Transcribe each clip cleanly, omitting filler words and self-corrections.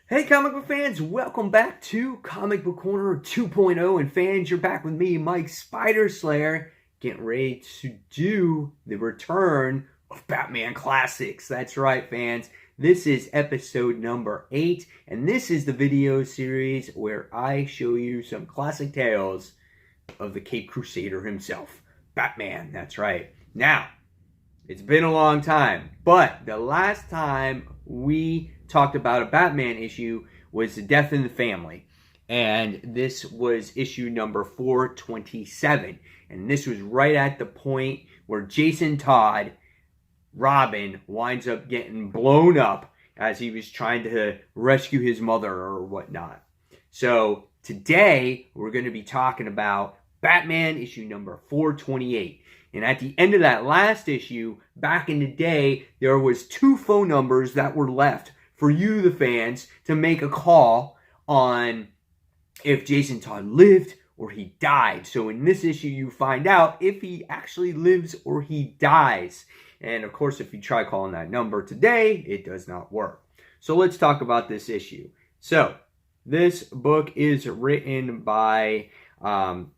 Hey comic book fans, welcome back to Comic Book Corner 2.0. And fans, you're back with me, Mike Spider Slayer, getting ready to do the return of Batman Classics. That's right, fans. This is episode number 8, and this is the video series where I show you some classic tales of the Caped Crusader himself, Batman. That's right. Now, it's been a long time, but the last time we talked about a Batman issue was The Death in the Family. And this was issue number 427. And this was right at the point where Jason Todd, Robin, winds up getting blown up as he was trying to rescue his mother or whatnot. So today we're going to be talking about Batman issue number 428. And at the end of that last issue, back in the day, there was 2 phone numbers that were left for you, the fans, to make a call on if Jason Todd lived or he died. So in this issue, you find out if he actually lives or he dies. And of course, if you try calling that number today, it does not work. So let's talk about this issue. So this book is written by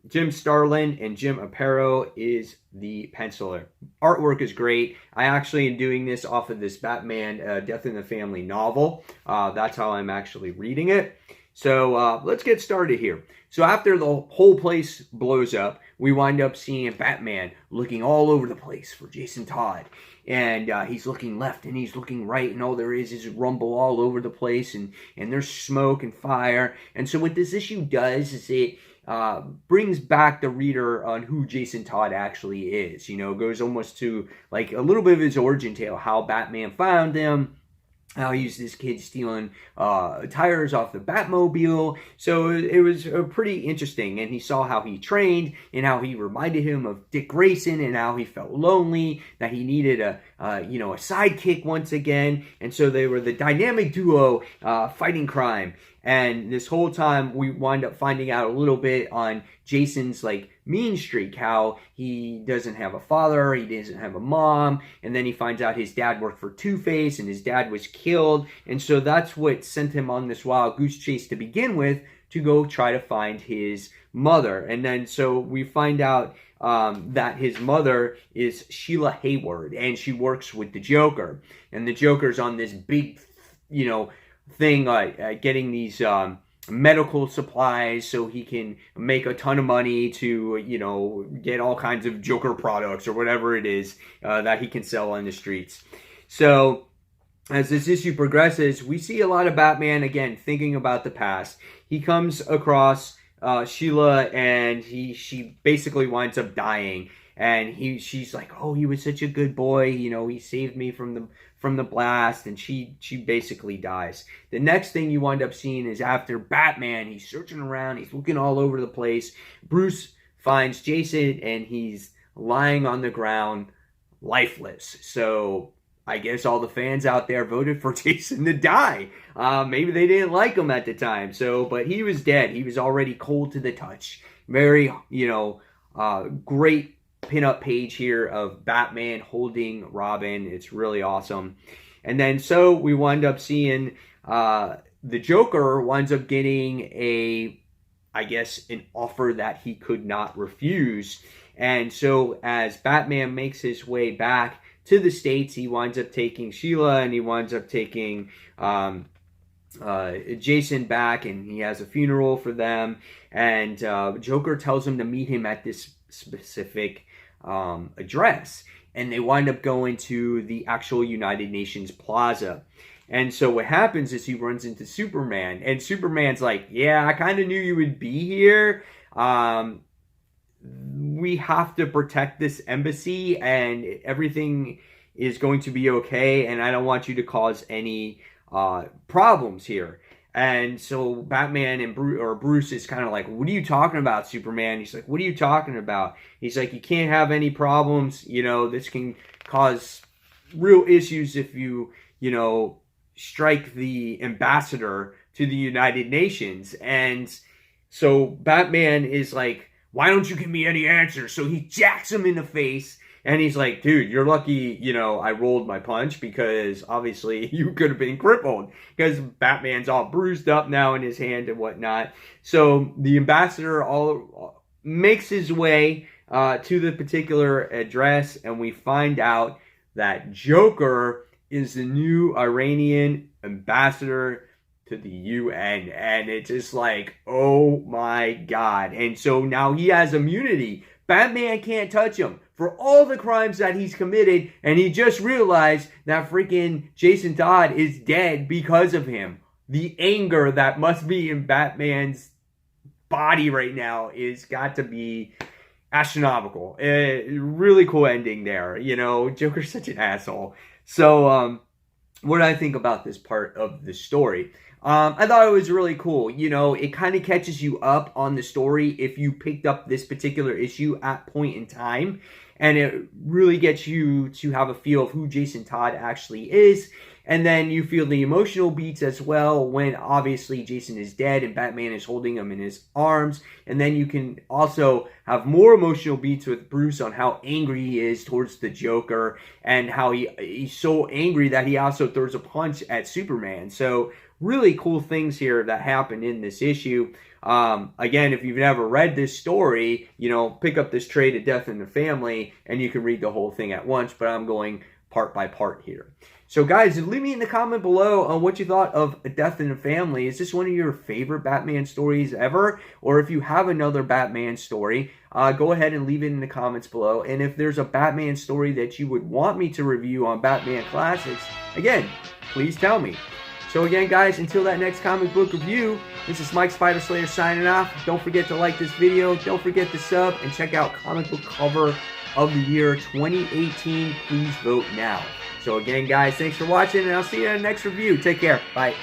Jim Starlin, and Jim Aparo is the penciler. Artwork is great. I actually am doing this off of this Batman Death in the Family novel. That's how I'm actually reading it. So let's get started here. So after the whole place blows up, we wind up seeing Batman looking all over the place for Jason Todd. And he's looking left and he's looking right, and all there is rumble all over the place, and there's smoke and fire. And so what this issue does is it brings back the reader on who Jason Todd actually is. You know, goes almost to like a little bit of his origin tale, how Batman found him, how he's this kid stealing tires off the Batmobile. So it was pretty interesting. And he saw how he trained and how he reminded him of Dick Grayson and how he felt lonely, that he needed a sidekick once again. And so they were the dynamic duo fighting crime. And this whole time we wind up finding out a little bit on Jason's mean streak, how he doesn't have a father, he doesn't have a mom, and then he finds out his dad worked for Two-Face and his dad was killed. And so that's what sent him on this wild goose chase to begin with, to go try to find his mother. And then so we find out that his mother is Sheila Hayward, and she works with the Joker. And the Joker's on this big, thing, getting these medical supplies so he can make a ton of money to, get all kinds of Joker products or whatever it is that he can sell on the streets. So as this issue progresses, we see a lot of Batman, again, thinking about the past. He comes across Sheila, and she basically winds up dying. And she's like, oh, he was such a good boy, he saved me from the blast, and she basically dies. The next thing you wind up seeing is after Batman, he's searching around, he's looking all over the place. Bruce finds Jason, and he's lying on the ground, lifeless. So I guess all the fans out there voted for Jason to die. Maybe they didn't like him at the time. But he was dead. He was already cold to the touch. Very, great pin-up page here of Batman holding Robin. It's really awesome. And then so we wind up seeing the Joker winds up getting an offer that he could not refuse. And so as Batman makes his way back to the States, he winds up taking Sheila, and he winds up taking Jason back, and he has a funeral for them. And Joker tells him to meet him at this specific address, and they wind up going to the actual United Nations Plaza. And so what happens is he runs into Superman, and Superman's like, yeah, I kind of knew you would be here. We have to protect this embassy, and everything is going to be okay, and I don't want you to cause any problems here. And so Batman and Bruce is kind of like, what are you talking about, Superman? He's like, what are you talking about? He's like, you can't have any problems. This can cause real issues if you, strike the ambassador to the United Nations. And so Batman is like, why don't you give me any answers? So he jacks him in the face, And he's like, dude, you're lucky, I rolled my punch, because obviously you could have been crippled, because Batman's all bruised up now in his hand and whatnot. So the ambassador all makes his way to the particular address, and we find out that Joker is the new Iranian ambassador to the UN. And it's just like, oh my God. And so now he has immunity. Batman can't touch him for all the crimes that he's committed, and he just realized that freaking Jason Todd is dead because of him. The anger that must be in Batman's body right now is got to be astronomical. Really cool ending there. Joker's such an asshole. So, what did I think about this part of the story? I thought it was really cool. It kind of catches you up on the story if you picked up this particular issue at point in time. And it really gets you to have a feel of who Jason Todd actually is. And then you feel the emotional beats as well when obviously Jason is dead and Batman is holding him in his arms. And then you can also have more emotional beats with Bruce on how angry he is towards the Joker and how he's so angry that he also throws a punch at Superman. So really cool things here that happen in this issue. Again, if you've never read this story, pick up this trade of Death in the Family and you can read the whole thing at once, but I'm going part by part here. So guys, leave me in the comment below on what you thought of Death in the Family. Is this one of your favorite Batman stories ever? Or if you have another Batman story, go ahead and leave it in the comments below. And if there's a Batman story that you would want me to review on Batman Classics, again, please tell me. So again, guys, until that next comic book review, this is Mike Spider Slayer signing off. Don't forget to like this video. Don't forget to sub and check out Comic Book Cover of the Year 2018. Please vote now. So again, guys, thanks for watching, and I'll see you in the next review. Take care. Bye.